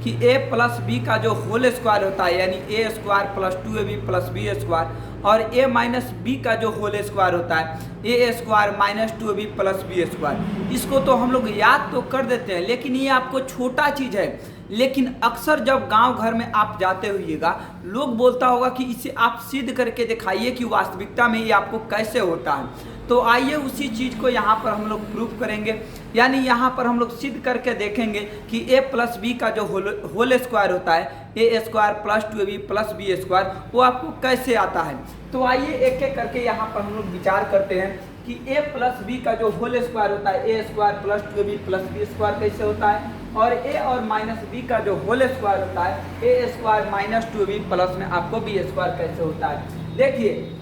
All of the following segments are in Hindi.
कि ए प्लस बी का जो होल स्क्वायर होता है यानी a square plus 2ab plus b square और ए माइनस बी का जो होल स्क्वायर होता है a square minus 2ab plus b square, इसको तो हम लोग याद तो कर देते हैं, लेकिन ये आपको छोटा चीज़ है। लेकिन अक्सर जब गांव घर में आप जाते होइएगा, लोग बोलता होगा कि इसे आप सिद्ध करके दिखाइए कि वास्तविकता में ये आपको कैसे होता है। तो आइए उसी चीज़ को यहाँ पर हम लोग प्रूफ करेंगे, यानी यहाँ पर हम लोग सिद्ध करके देखेंगे कि ए प्लस बी का जो होल स्क्वायर होता है a square plus 2ab plus b square वो आपको कैसे आता है। तो आइए एक एक करके यहाँ पर हम लोग विचार करते हैं कि ए प्लस बी का जो होल स्क्वायर होता है a square plus 2ab plus b square कैसे होता है, और ए और माइनस बी का जो होल स्क्वायर होता है a square minus 2ab plus में आपको बी स्क्वायर कैसे होता है। देखिए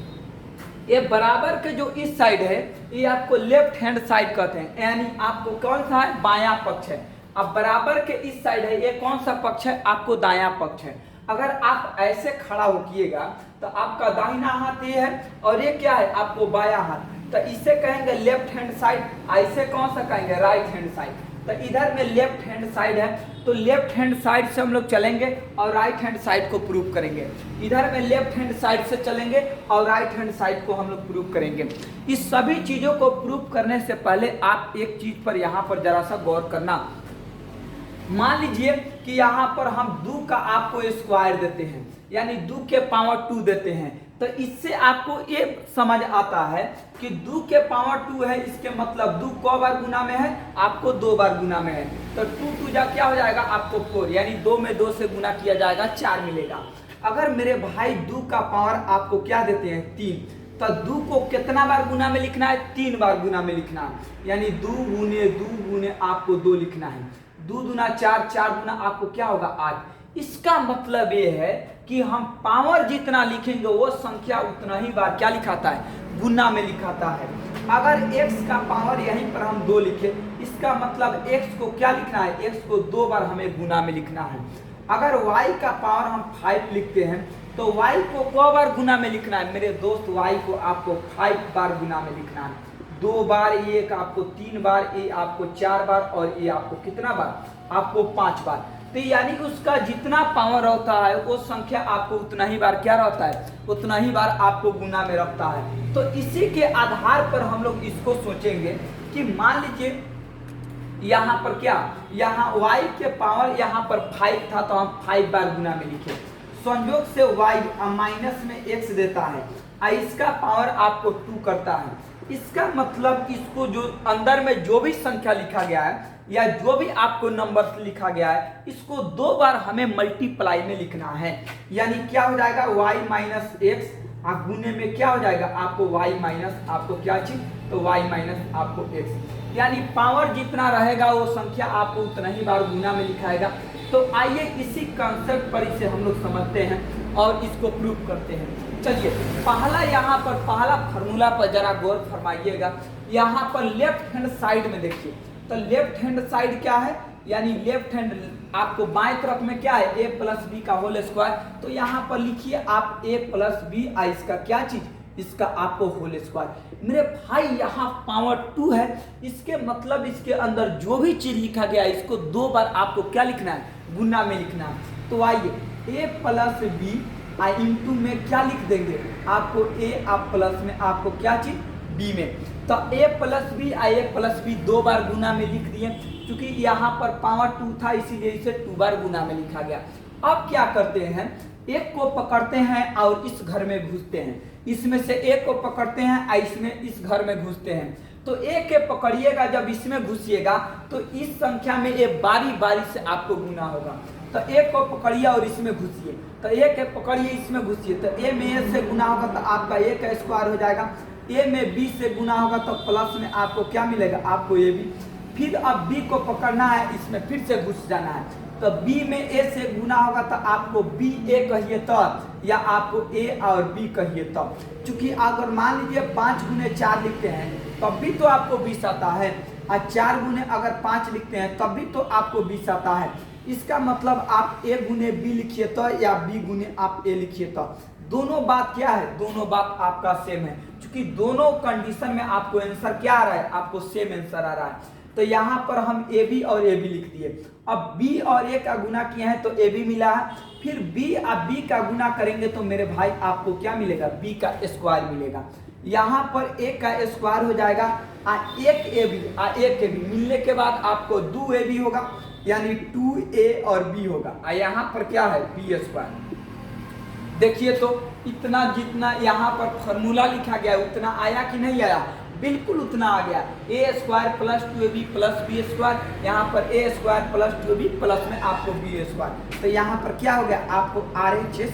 ये बराबर के जो इस साइड है ये आपको लेफ्ट हैंड साइड कहते हैं, यानी आपको कौन सा है, बायां पक्ष है। अब बराबर के इस साइड है ये कौन सा पक्ष है, आपको दायां पक्ष है। अगर आप ऐसे खड़ा होकिएगा तो आपका दाहिना हाथ ये है और ये क्या है, आपको बायां हाथ, तो इसे कहेंगे लेफ्ट हैंड साइड, ऐसे कौन सा कहेंगे, राइट हैंड साइड। तो इधर में लेफ्ट हैंड साइड है तो लेफ्ट हैंड साइड से हम लोग चलेंगे और राइट हैंड साइड को प्रूव करेंगे। इधर में लेफ्ट हैंड साइड से चलेंगे और राइट हैंड साइड को हम लोग प्रूव करेंगे। इस सभी चीज़ों को प्रूव करने से पहले आप एक चीज़ पर यहाँ पर जरा सा गौर करना। मान लीजिए कि यहाँ पर हम 2 का आपको स्क्वायर देते हैं, यानी 2 के पावर 2 देते हैं, तो इससे आपको ये समझ आता है कि 2 के पावर 2 है, इसके मतलब 2 क बार गुना में है, आपको 2 बार गुना में है, तो 2 2 जा क्या हो जाएगा, आपको 4, यानी 2 में 2 से गुना किया जाएगा 4 मिलेगा। अगर मेरे भाई 2 का पावर आपको क्या देते हैं 3, तो 2 को कितना बार गुना में लिखना है, 3 बार गुना में लिखना है, यानी 2 गुने आपको 2 लिखना है। 2 दूना 4, 4 गुना आपको क्या होगा 8। इसका मतलब ये है कि हम पावर जितना लिखेंगे वो संख्या उतना ही बार क्या लिखाता है, गुना में लिखाता है। अगर x का पावर यहीं पर हम 2 लिखे, इसका मतलब x को क्या लिखना है, x को 2 बार हमें गुना में लिखना है। अगर y का पावर हम 5 लिखते हैं तो y को क बार गुना में लिखना है, मेरे दोस्त y को आपको 5 बार गुना में लिखना है। 2 बार, ये आपको 3 बार, ये आपको 4 बार और ये आपको कितना बार, आपको 5 बार। तो यानी उसका जितना पावर होता है वो संख्या आपको उतना ही बार क्या रहता है, उतना ही बार आपको गुना में रखता है। तो इसी के आधार पर हम लोग इसको सोचेंगे कि मान लीजिए यहाँ पर क्या, यहाँ y के पावर यहाँ पर 5 था तो हम 5 बार गुना में लिखे। संयोग से y माइनस में x देता है, इसका पावर आपको 2 करता है। इसका मतलब इसको जो अंदर में जो भी संख्या लिखा गया है या जो भी आपको नंबर लिखा गया है इसको 2 बार हमें मल्टीप्लाई में लिखना है, यानी क्या हो जाएगा y माइनस एक्स, गुने में क्या हो जाएगा आपको y माइनस आपको क्या चीज, तो y माइनस आपको x, यानी पावर जितना रहेगा वो संख्या आपको उतना ही बार गुना में लिखाएगा। तो आइए इसी कंसेप्ट पर इसे हम लोग समझते हैं और इसको प्रूव करते हैं। चलिए पहला यहाँ पर पहला फार्मूला पर जरा गौर फरमाइएगा। यहाँ पर लेफ्ट हैंड साइड में देखिए, तो लेफ्ट हैंड साइड क्या है, यानी लेफ्ट हैंड आपको बाएं तरफ में क्या है, a प्लस बी का होल स्क्वायर। तो यहाँ पर लिखिए आप a प्लस बी, इसका क्या चीज, इसका आपको होल स्क्वायर। मेरे भाई यहाँ पावर 2 है, इसके मतलब इसके अंदर जो भी चीज लिखा गया है इसको 2 बार आपको क्या लिखना है, गुना में लिखना है। तो आइए a प्लस बी इंटू में क्या लिख देंगे, आपको a आप प्लस में आपको क्या चीज b में, तो a प्लस बी 2 बार गुना में लिख दिए। क्योंकि यहाँ पर पावर 2 था इसीलिए इसे 2 बार गुना में लिखा गया। अब क्या करते हैं, एक को पकड़ते हैं और इस घर में घुसते हैं, इसमें से एक को पकड़ते हैं इसमें इस घर में घुसते हैं। तो एक के पकड़िएगा, जब इसमें घुसिएगा तो इस संख्या में ये बारी बारी से आपको गुना होगा। तो एक को पकड़िए और इसमें घुसिए, तो एक के पकड़िए इसमें घुसिए, तो ए में ए से गुना होगा तो आपका ए का स्क्वायर हो जाएगा। ए में बी से गुना होगा तो प्लस में आपको क्या मिलेगा, आपको ए बी। फिर अब बी को पकड़ना है, इसमें फिर से घुस जाना है, तो बी में ए से गुना होगा तो आपको बी ए कहिए तब, या आपको ए और बी कहिए तब। चूंकि अगर मान लीजिए 5 गुने 4 लिखते हैं तब भी तो आपको 20 आता है, और 4 गुने अगर 5 लिखते हैं तब भी तो आपको 20 आता है। इसका मतलब आप ए गुने बी लिखिए तो, या बी गुने आप ए लिखिए तो, दोनों बात क्या है, दोनों बात आपका सेम है। क्योंकि दोनों कंडीशन में आपको आंसर क्या आ रहा है, आपको सेम आंसर आ रहा है। तो यहाँ पर हम ए बी और ए बी लिख दिए। अब b और a का गुना किए हैं तो ab मिला है, फिर b अब b का गुना करेंगे तो मेरे भाई आपको क्या मिलेगा, b का स्क्वायर मिलेगा। यहाँ पर a का स्क्वायर हो जाएगा एक ab मिलने के बाद आपको 2ab होगा, यानी 2a और b होगा। यहाँ पर क्या है, b स्क्वायर। देखिए तो इतना जितना यहाँ पर फॉर्मूला लिखा गया उतना आया कि नहीं आया, बिल्कुल उतना आ गया। A square plus 2ab plus b square, यहाँ पर ए स्क्वायर प्लस 2ab प्लस में आपको बी स्क्वायर। तो यहाँ पर क्या हो गया, आपको RHS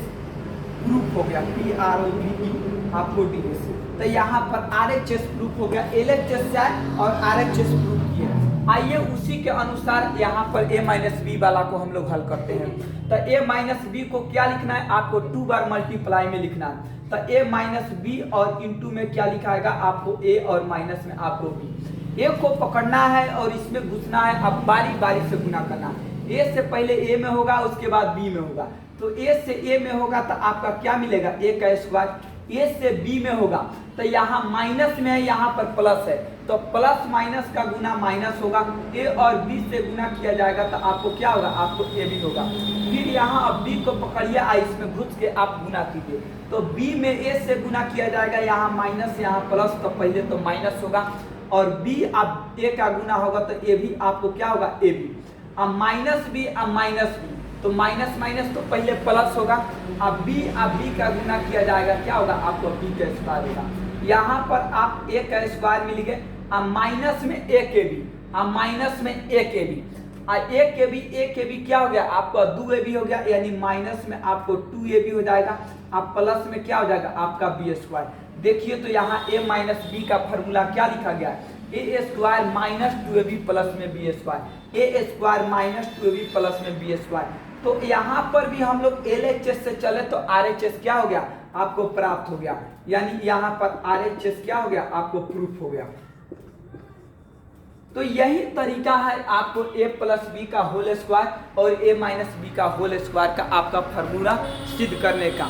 प्रूफ हो गया, PROVE आपको DS। तो यहाँ पर RHS प्रूफ हो गया, LHS से और RHS प्रूफ किया। आइए उसी के अनुसार यहाँ पर a-b वाला को हम लोग हल करते हैं। तो a-b को क्या लिखना है, आपको 2 बार मल्टीप्लाई में लिखना है। तो a-b और इंटू में क्या लिखाएगा, आपको a और माइनस में आपको b। a को पकड़ना है और इसमें घुसना है, अब बारी बारी से गुना करना है। a से पहले a में होगा, उसके बाद b में होगा। तो a से a में होगा तो आपका क्या मिलेगा, a का स्क्वायर। a से b में होगा तो यहाँ माइनस में है, यहाँ पर प्लस है, तो प्लस माइनस का गुना माइनस होगा। a और b से गुना किया जाएगा तो आपको क्या होगा, आपको ab होगा। फिर यहाँ अब b को पकड़िए, इसमें घुस के आप गुना कीजिए। तो b में a से गुना किया जाएगा, यहाँ माइनस यहाँ प्लस, तो पहले तो माइनस होगा, और b अब a का गुना होगा तो a भी आपको क्या होगा, ab। अब माइनस b अब माइनस b, तो माइनस माइनस तो पहले प्लस होगा, अब b का गुना किया जाएगा, क्या होगा, आपको b का स्क्वायर होगा। यहाँ पर आप a का स्क्वायर मिल गए, अब माइनस में ab, अब माइनस में ab क्या हो गया, आपका 2ab हो गया, यानी माइनस में आपको 2ab हो जाएगा। अब प्लस में क्या हो जाएगा, आपका b स्क्वायर। देखिए तो यहाँ a माइनस b का फॉर्मूला क्या लिखा गया है, a square minus 2ab plus में बी स्क्वायर, ए स्क्वायर माइनस 2ab प्लस में बी स्क्वायर। तो यहाँ पर भी हम लोग LHS से चले तो RHS क्या हो गया, आपको प्राप्त हो गया, यानी यहाँ पर RHS क्या हो गया, आपको प्रूफ हो गया। तो यही तरीका है आपको a प्लस बी का होल स्क्वायर और a माइनस बी का होल स्क्वायर का आपका फॉर्मूला सिद्ध करने का।